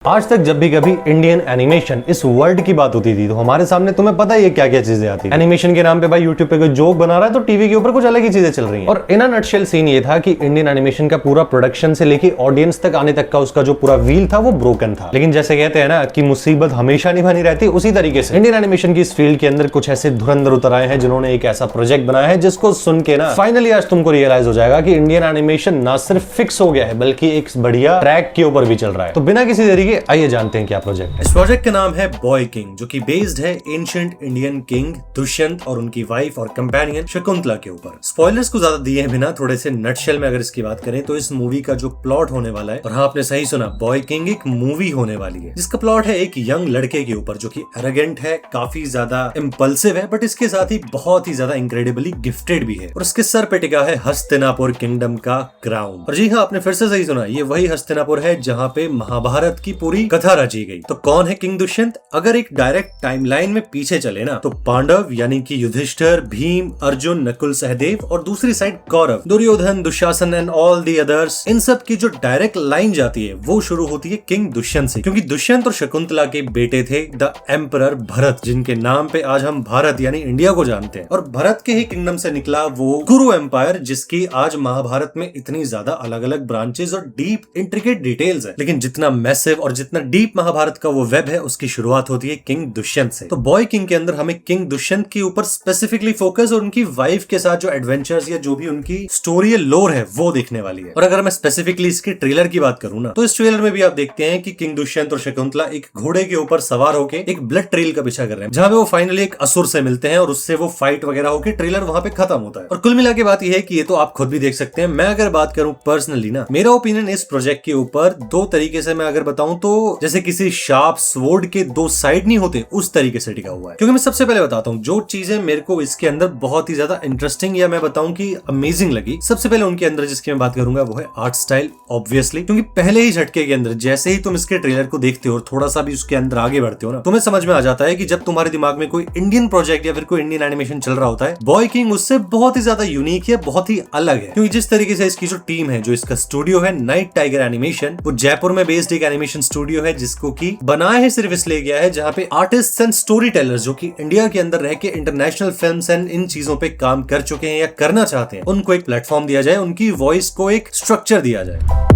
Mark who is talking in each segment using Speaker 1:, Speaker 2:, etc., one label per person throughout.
Speaker 1: आज तक जब भी कभी इंडियन एनिमेशन इस वर्ल्ड की बात होती थी तो हमारे सामने तुम्हें पता ही है क्या क्या चीजें आती है। एनिमेशन के नाम पे भाई यूट्यूब पे कोई जोक बना रहा है तो टीवी के ऊपर कुछ अलग ही चीजें चल रही हैं। और इन अ नटशेल सीन ये था कि इंडियन एनिमेशन का पूरा प्रोडक्शन से लेके ऑडियंस तक आने तक का उसका जो पूरा व्हील था वो ब्रोकन था। लेकिन जैसे कहते हैं ना कि मुसीबत हमेशा नहीं बनी रहती, उसी तरीके से इंडियन एनिमेशन की इस फील्ड के अंदर कुछ ऐसे धुरंधर उतर आए हैं जिन्होंने एक ऐसा प्रोजेक्ट बनाया है जिसको सुन के ना फाइनली आज तुमको रियलाइज हो जाएगा कि इंडियन एनिमेशन ना सिर्फ फिक्स हो गया है बल्कि एक बढ़िया ट्रैक के ऊपर भी चल रहा है। तो बिना किसी देरी के आइए जानते हैं क्या प्रोजेक्ट है।
Speaker 2: इस प्रोजेक्ट का नाम है बॉय किंग, जो कि बेस्ड है एंशिएंट इंडियन किंग दुष्यंत और उनकी वाइफ और कंपेनियन शकुंतला के ऊपर। स्पॉयलर्स को ज्यादा दिए बिना थोड़े से नटशेल में अगर इसकी बात करें तो इस मूवी का जो प्लॉट होने वाला है, और हाँ आपने सही सुना, बॉय किंग एक मूवी होने वाली है जिसका प्लॉट है एक यंग लड़के के ऊपर जो कि एरोगेंट है, काफी ज्यादा इंपल्सिव है, बट इसके साथ ही बहुत ही ज्यादा इनक्रेडिबली गिफ्टेड भी है। और उसके सर पे टिका है हस्तिनापुर किंगडम का क्राउन। और जी हाँ, आपने फिर से सही सुना, ये वही हस्तिनापुर है जहाँ पे महाभारत की पूरी कथा रची गई। तो कौन है किंग दुष्यंत? अगर एक डायरेक्ट टाइमलाइन में पीछे चले ना तो पांडव यानी कि युधिष्ठिर, भीम, अर्जुन, नकुल, सहदेव और दूसरी side Kaurav, Duryodhan, Dushasan and all the others, इन सब की जो डायरेक्ट लाइन जाती है वो शुरू होती है किंग दुष्यंत से, क्योंकि दुष्यंत और शकुंतला के बेटे थे द एम्परर भरत, जिनके नाम पे आज हम भारत यानी इंडिया को जानते हैं। और भरत के ही किंगडम से निकला वो कुरु एम्पायर जिसकी आज महाभारत में इतनी ज्यादा अलग अलग ब्रांचेस और डीप इंट्रिकेट डिटेल्स है। लेकिन जितना मैसिव और जितना डीप महाभारत का वो वेब है उसकी शुरुआत होती है किंग दुष्यंत से। तो बॉय किंग के अंदर हमें किंग दुष्यंत के ऊपर स्पेसिफिकली फोकस और उनकी वाइफ के साथ जो एडवेंचर्स या जो भी उनकी स्टोरी लोर है वो देखने वाली है। और अगर मैं स्पेसिफिकली इसके ट्रेलर की बात करूं ना तो इस ट्रेलर में भी आप देखते हैं कि किंग दुष्यंत और शकुंतला एक घोड़े के ऊपर सवार होकर एक ब्लड ट्रेल का पीछा कर रहे हैं, जहां पे वो फाइनली एक असुर से मिलते हैं और उससे वो फाइट वगैरह होकर ट्रेलर वहां पे खत्म होता है। और कुल मिला के बात यह है कि ये तो आप खुद भी देख सकते हैं। मैं अगर बात करूं पर्सनली ना, मेरा ओपिनियन इस प्रोजेक्ट के ऊपर दो तरीके से मैं अगर बताऊं तो जैसे किसी शार्प स्वॉर्ड के दो साइड नहीं होते उस तरीके से टिका हुआ है। क्योंकि मैं सबसे पहले बताता हूँ जो चीजें मेरे को इसके अंदर बहुत ही ज्यादा इंटरेस्टिंग या मैं बताऊं कि अमेजिंग लगी। सबसे पहले उनके अंदर जिसकी मैं बात करूंगा वो है आर्ट स्टाइल, ऑब्वियसली, क्योंकि पहले ही झटके के अंदर जैसे ही तुम इसके ट्रेलर को देखते हो और थोड़ा सा भी उसके अंदर आगे बढ़ते हो ना, तुम्हें समझ में आ जाता है कि जब तुम्हारे दिमाग में कोई इंडियन प्रोजेक्ट या फिर कोई इंडियन एनिमेशन चल रहा होता है, बॉय किंग उससे बहुत ही ज्यादा यूनिक है, बहुत ही अलग है। क्योंकि जिस तरीके से इसकी जो टीम है, जो इसका स्टूडियो है नाइट टाइगर एनिमेशन, वो जयपुर में बेस्ड एक एनिमेशन स्टूडियो है जिसको की बनाया है सिर्फ इसलिए गया है जहां पे आर्टिस्ट एंड स्टोरी टेलर्स जो कि इंडिया के अंदर रह के इंटरनेशनल फिल्म्स एंड इन चीजों पे काम कर चुके हैं या करना चाहते हैं, उनको एक प्लेटफॉर्म दिया जाए, उनकी वॉइस को एक स्ट्रक्चर दिया जाए।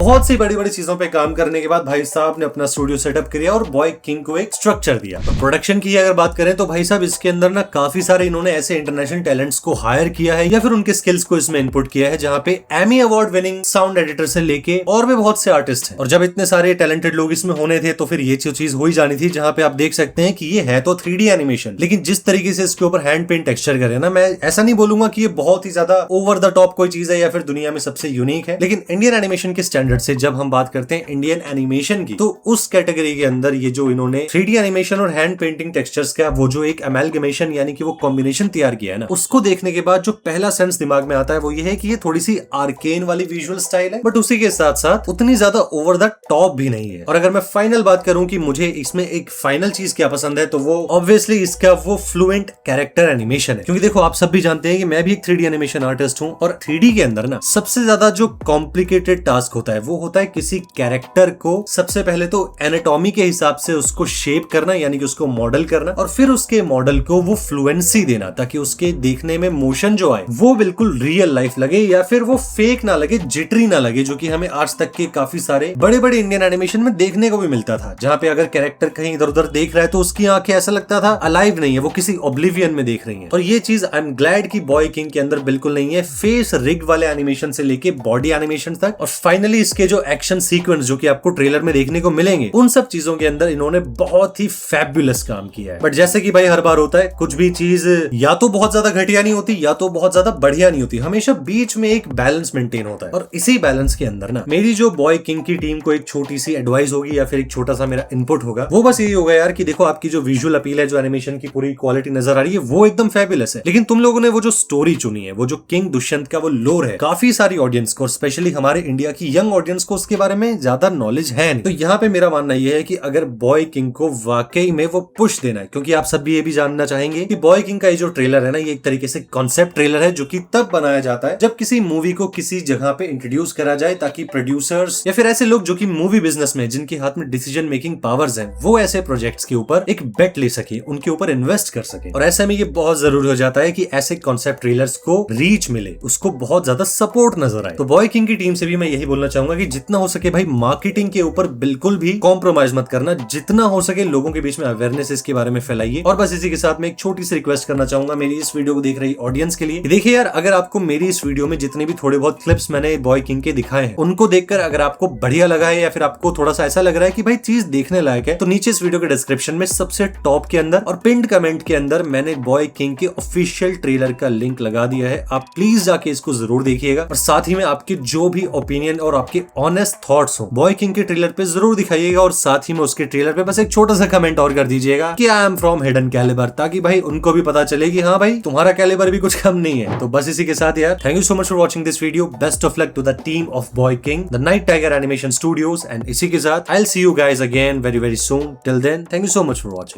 Speaker 2: बहुत सी बड़ी बड़ी चीजों पे काम करने के बाद भाई साहब ने अपना स्टूडियो सेटअप किया और बॉय किंग को एक स्ट्रक्चर दिया। तो प्रोडक्शन की अगर बात करें तो भाई साहब इसके अंदर ना काफी सारे इन्होंने ऐसे इंटरनेशनल टैलेंट्स को हायर किया है या फिर उनके स्किल्स को इसमें इनपुट किया है, जहां पे Emmy award winning sound editor से लेके और भी बहुत से आर्टिस्ट हैं। और जब इतने सारे टैलेंटेड लोग इसमें होने थे तो फिर ये चीज हो ही जानी थी, जहां पे आप देख सकते हैं कि ये है तो 3D एनिमेशन, लेकिन जिस तरीके से इसके ऊपर हैंड पेंट टेक्सचर करे ना, मैं ऐसा नहीं बोलूंगा कि ये बहुत ही ज्यादा ओवर द टॉप कोई चीज है या फिर दुनिया में सबसे यूनिक है, लेकिन इंडियन एनिमेशन के स्टैंडर्ड से जब हम बात करते हैं इंडियन एनिमेशन की, तो उस कैटेगरी के अंदर ये जो इन्होंने 3D एनिमेशन और हैंड पेंटिंग टेक्सचर्स का वो जो एक अमेलगमेशन यानी कि वो कॉम्बिनेशन तैयार किया है ना, उसको देखने के बाद जो पहला सेंस दिमाग में आता है वो ये है कि ये थोड़ी सी आर्केन वाली विजुअल स्टाइल है, बट उसी के साथ साथ उतनी ज्यादा ओवर द टॉप भी नहीं है। और अगर मैं फाइनल बात करूं कि मुझे इसमें एक फाइनल चीज क्या पसंद है तो वो ऑब्वियसली इसका वो फ्लुएंट कैरेक्टर एनिमेशन है। क्योंकि देखो आप सब भी जानते हैं कि मैं भी एक 3D एनिमेशन आर्टिस्ट हूं, और 3D के अंदर ना सबसे ज्यादा जो कॉम्प्लिकेटेड टास्क होता है वो होता है किसी कैरेक्टर को सबसे पहले तो एनाटॉमी के हिसाब से उसको शेप करना, यानी कि उसको मॉडल करना, और फिर उसके मॉडल को वो फ्लुएंसी देना ताकि उसके देखने में मोशन जो आए वो बिल्कुल रियल लाइफ लगे या फिर वो फेक ना लगे, जिटरी ना लगे, जो कि हमें आज तक के काफी सारे बड़े बड़े इंडियन एनिमेशन में देखने को भी मिलता था, जहां पे अगर कैरेक्टर कहीं इधर उधर देख रहा है तो उसकी आंखें ऐसा लगता था अलाइव नहीं है, वो किसी ऑब्लिवियन में देख रही है। और ये चीज आई एम ग्लैड कि बॉय किंग के अंदर बिल्कुल नहीं है। फेस रिग वाले एनिमेशन से लेके बॉडी एनिमेशन तक, और फाइनली इसके जो एक्शन सीक्वेंस जो कि आपको ट्रेलर में देखने को मिलेंगे, उन सब चीजों के अंदर इन्होंने बहुत ही फैबुलस काम किया है। बट जैसे कि भाई हर बार होता है, कुछ भी चीज या तो बहुत ज्यादा घटिया नहीं होती या तो बहुत ज्यादा बढ़िया नहीं होती, हमेशा बीच में एक बैलेंस मेंटेन होता है। और इसी बैलेंस के अंदर ना मेरी जो बॉय किंग की टीम को एक छोटी सी एडवाइस होगी या फिर एक छोटा सा मेरा इनपुट होगा, वो बस यही होगा यार कि देखो आपकी जो विजुअल अपील है, जो एनिमेशन की पूरी क्वालिटी नजर आ रही है वो एकदम फैबुलस है, लेकिन तुम लोगों ने वो जो स्टोरी चुनी है, वो जो किंग दुष्यंत का वो लोर है, काफी सारी ऑडियंस को और स्पेशली हमारे इंडिया की यंग ऑडियंस को उसके बारे में ज्यादा नॉलेज है नहीं। तो यहाँ पे मेरा मानना यह है कि अगर बॉय किंग को वाकई में वो पुश देना है, क्योंकि आप सब भी ये भी जानना चाहेंगे कि बॉय किंग का ये जो ट्रेलर है ना, ये एक तरीके से कॉन्सेप्ट ट्रेलर है जो कि तब बनाया जाता है जब किसी मूवी को किसी जगह पे इंट्रोड्यूस करा जाए, ताकि प्रोड्यूसर्स या फिर ऐसे लोग जो कि मूवी बिजनेस में जिनके हाथ में डिसीजन मेकिंग पावर्स हैं, वो ऐसे प्रोजेक्ट्स के ऊपर एक बेट ले सके, उनके ऊपर इन्वेस्ट कर सके। और ऐसे में ये बहुत जरूरी हो जाता है कि ऐसे कॉन्सेप्ट ट्रेलर्स को रीच मिले, उसको बहुत ज्यादा सपोर्ट नजर आए। तो बॉय किंग की टीम से भी मैं यही बोलना चाहूंगा कि जितना हो सके भाई मार्केटिंग के ऊपर बिल्कुल भी कॉम्प्रोमाइज मत करना, जितना हो सके लोगों के बीच में अवेयरनेस इसके बारे में फैलाइए। और बस इसी के साथ मैं एक छोटी सी रिक्वेस्ट करना चाहूंगा मेरी इस वीडियो को देख रही ऑडियंस के लिए। देखिए यार, अगर आपको मेरी इस वीडियो में जितने भी थोड़े बहुत क्लिप्स मैंने बॉय किंग के दिखाए हैं, उनको देखकर अगर आपको बढ़िया लगा है या फिर आपको थोड़ा सा ऐसा लग रहा है कि भाई चीज देखने लायक है, तो नीचे इस वीडियो के डिस्क्रिप्शन में सबसे टॉप के अंदर और पिंड कमेंट के अंदर मैंने बॉय किंग के ऑफिशियल ट्रेलर का लिंक लगा दिया है। आप प्लीज जाके इसको जरूर देखिएगा और साथ ही में आपके जो भी ओपिनियन और आपके ऑनेस्ट थॉट्स हो बॉय किंग के ट्रेलर पे जरूर दिखाइएगा। और साथ ही में उसके ट्रेलर पे बस एक छोटा सा कमेंट और कर दीजिएगा कि I am from Hidden Caliber, ताकि भाई उनको भी पता चले कि हाँ भाई तुम्हारा कैलिबर भी कुछ कम नहीं है। तो बस इसी के साथ यार, thank you so much for watching this video. Best of luck to the team of Boy King, the Night Tiger Animation Studios. And इसी के साथ I will see you guys again very very soon. Till then, thank you so much for watching.